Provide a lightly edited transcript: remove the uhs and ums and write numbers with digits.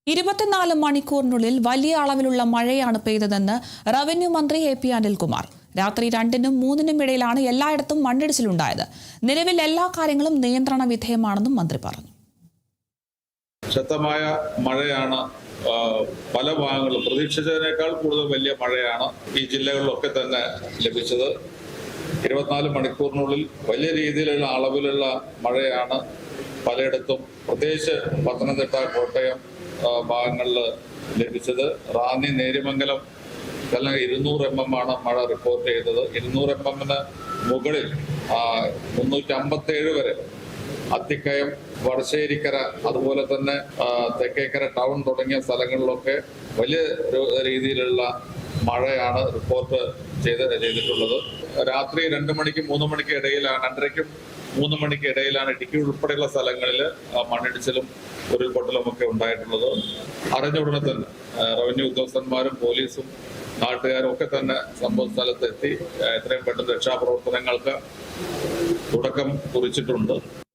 24 മണിക്കൂറിനുള്ളിൽ വലിയ അളവിലുള്ള മഴയാണ് പെയ്തതെന്ന് റവന്യൂ മന്ത്രി എ.പി. അനിൽകുമാർ. രാത്രി 2-നും 3-നും ഇടയിലാണ് എല്ലായിടത്തും മണ്ണിടിച്ചിലുണ്ടായത്. നിലവിൽ എല്ലാ കാര്യങ്ങളും നിയന്ത്രണ വിധേയമാണെന്നും മന്ത്രി പറഞ്ഞു. ശക്തമായ മഴയാണ് പല ഭാഗങ്ങളും പ്രതീക്ഷിച്ചതിനേക്കാൾ കൂടുതൽ വലിയ മഴയാണ് ഈ ജില്ലകളിലൊക്കെ തന്നെ ലഭിച്ചത്. 24 മണിക്കൂറിനുള്ളിൽ വലിയ രീതിയിലുള്ള അളവിലുള്ള മഴയാണ് പലയിടത്തും, പ്രത്യേകിച്ച് പത്തനംതിട്ട, കോട്ടയം ഭാഗങ്ങളിൽ ലഭിച്ചത്. റാന്നി, നേര്യമംഗലം എല്ലാം 200 mm ആണ് മഴ റിപ്പോർട്ട് ചെയ്തത്. 200 mm മുകളിൽ 357 വരെ അത്തിക്കയം, വടശ്ശേരിക്കര, അതുപോലെ തന്നെ തെക്കേക്കര ടൗൺ തുടങ്ങിയ സ്ഥലങ്ങളിലൊക്കെ വലിയ രീതിയിലുള്ള മഴയാണ് റിപ്പോർട്ട് ചെയ്തിട്ടുള്ളത്. രാത്രി 2 മണിക്കും 3 മണിക്കും ഇടയിലാണ്, 2:30ക്കും 3 മണിക്ക് ഇടയിലാണ് ഇടുക്കി ഉൾപ്പെടെയുള്ള സ്ഥലങ്ങളിൽ മണ്ണിടിച്ചിലും ഉരുൾപൊട്ടലും ഒക്കെ ഉണ്ടായിട്ടുള്ളത്. അറിഞ്ഞ ഉടനെ തന്നെ റവന്യൂ ഉദ്യോഗസ്ഥന്മാരും പോലീസും നാട്ടുകാരും ഒക്കെ തന്നെ സംഭവ സ്ഥലത്തെത്തി എത്രയും പെട്ടെന്ന് രക്ഷാപ്രവർത്തനങ്ങൾക്ക് തുടക്കം കുറിച്ചിട്ടുണ്ട്.